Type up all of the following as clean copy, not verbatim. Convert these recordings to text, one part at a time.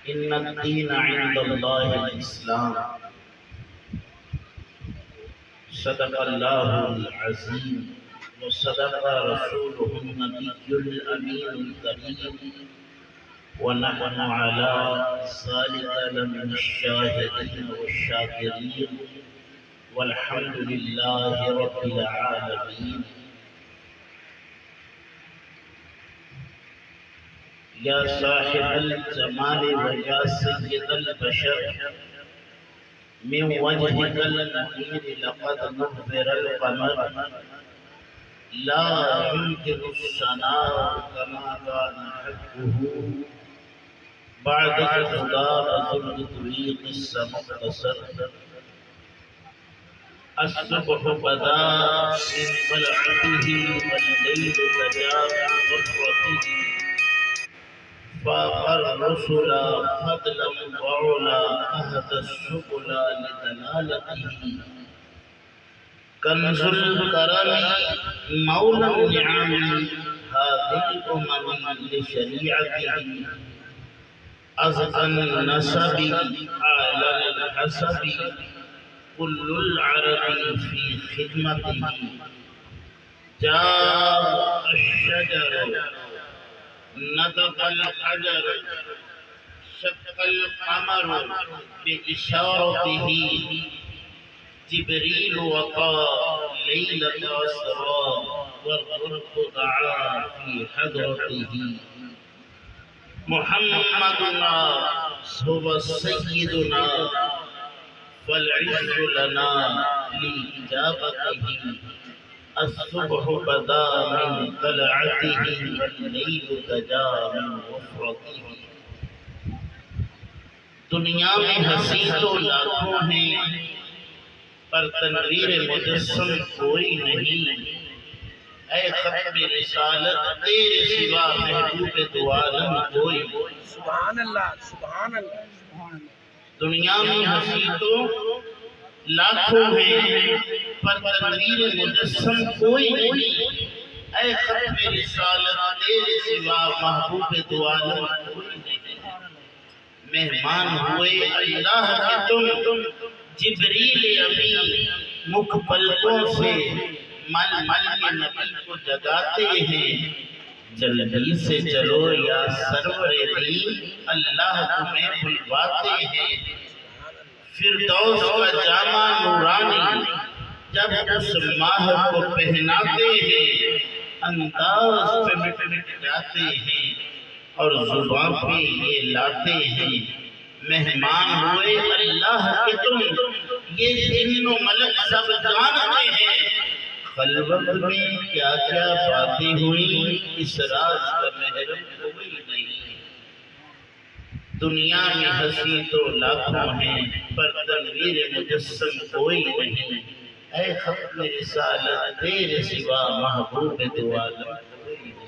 ان الدین عند اللہ الاسلام صدق اللہ العظیم وصدق رسوله النبی الامین الکریم ونحن على ذلك لمن الشاهدين والشاكرين والحمد لله رب العالمين. یا صاحب الجمال ویا سید البشر من وجهك المنير لقد نظر القمر لا يمكن الثناء كما كان حقه بعد خدا رسول طريق السمقتصر. الصبح بدا من طلعته والليل سجى من غفرته فاق الرسل فضلا وعلا أهدى السبل لدلالته. كنز الكرم مولى النعم هذه الأمم لشريعته. أزكى النسب أعلى الحسب كل العرب في خدمته. جاء الشجر نطق الحجر شق القمر بإشارته. جبريل وقى ليلة أسرى والرب دعا في حضرته. محمدنا هو سيدنا فالعز لنا لإجابته. الصبح بدا من طلعته والليل سجى من غفرته. دنیا میں ہنسی تو لاکھوں ہیں پر تنویر مجسم کوئی نہیں. اے ختم رسالت تیرے سوا محبوب دو عالم کوئی. سبحان اللہ سبحان اللہ سبحان اللہ. دنیا میں ہنسی تو لاکھوں ہیں پر تنویر مجسم کوئی نہیں. اے ختم رسالت تیرے سوا محبوب دو عالم کوئی نہیں. مہمان ہوئے اللہ کے تم جبریل امی مکھ پلکوں سے مل مل کے نبی کو جگاتے ہیں. جلدی سے چلو یا سرور دین اللہ تمہیں بلواتے ہیں. فردوس کا جامع نورانی جب اس ماہ کو پہناتے ہیں انداز پہ مٹ مٹ جاتے ہیں اور زبان پہ یہ لاتے ہیں. مہمان ہوئے اللہ کے تم یہ جن و ملک سب جانتے ہیں. خلوت میں کیا کیا باتیں ہوئی اس راز کا محرم کوئی نہیں. دنیا میں ہنسی تو لاکھوں ہیں پر تنویر مجسم کوئی نہیں. اے ختم رسالت تیرے سوا محبوب دو عالم کوئی نہیں.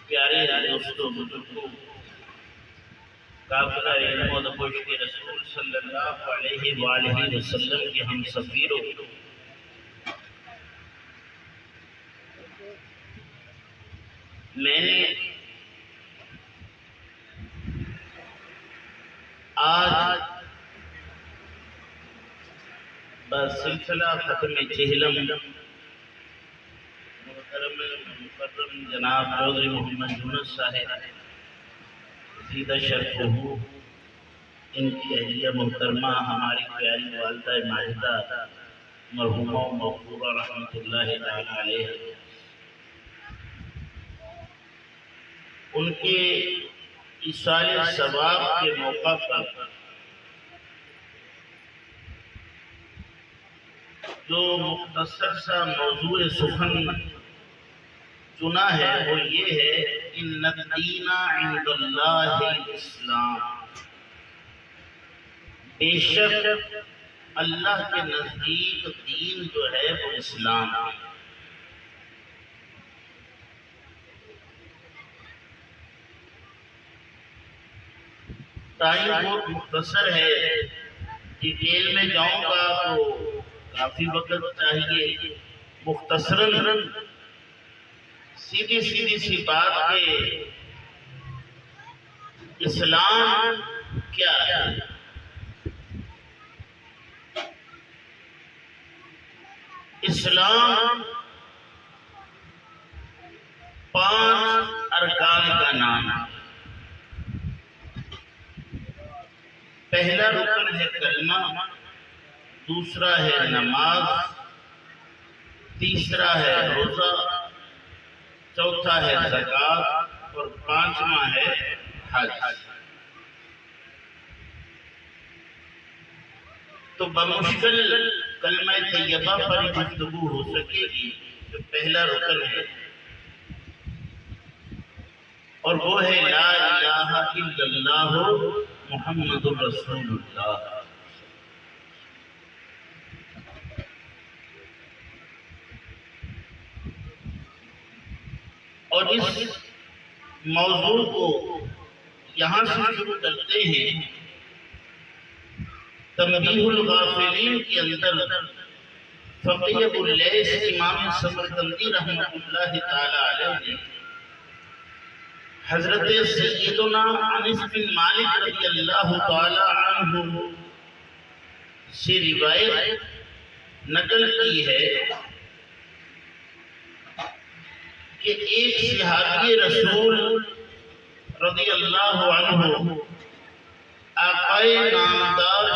پیارے دوستو بزرگو قافلہ علم و دبوش کے رسول صلی اللہ علیہ وآلہ وسلم کے ہم سفیروں میں نے آج بسلسلہ ختم چہلم مکرم جناب چودھری محمد یونس صاحب زیدہ شرفہ ان کی اہلیہ محترمہ ہماری پیاری والدہ ماجدہ مرحومہ و مغفورہ رحمۃ اللہ تعالی علیہ ان کے ایصال ثواب کے موقع پر جو مختصر سا موضوع سخن چنا ہے وہ یہ ہے ان الدین عند اللہ الاسلام. بے شک اللہ کے نزدیک دین جو ہے وہ اسلام ہے. ٹائم بہت مختصر ہے ڈیٹیل میں جاؤں گا تو کافی وقت چاہیے، مختصراً سیدھی سی بات ہے، اسلام کیا ہے؟ اسلام 5 ارکان کا نام ہے۔ پہلا رکن ہے کلمہ، دوسرا ہے نماز، تیسرا ہے روزہ، چوتھا ہے زکوٰۃ اور 5واں ہے حج۔ تو بمشکل کلمہ طیبہ پر گفتگو ہو سکے گی جو پہلا رکن ہے، اور وہ ہے لا الہ الا اللہ محمد الرسول اللہ۔ اور اس موضوع کو یہاں سے شروع کرتے ہیں۔ تنبیہ الغافلین کے اندر فقیہ ابو اللیث امام سمرقندی رحمۃ اللہ تعالی علیہ نے حضرت سیدنا انس بن مالک رضی اللہ تعالی عنہ سے روایت نقل کی ہے کہ ایک صحابی رسول رضی اللہ عنہ آقائے نامدار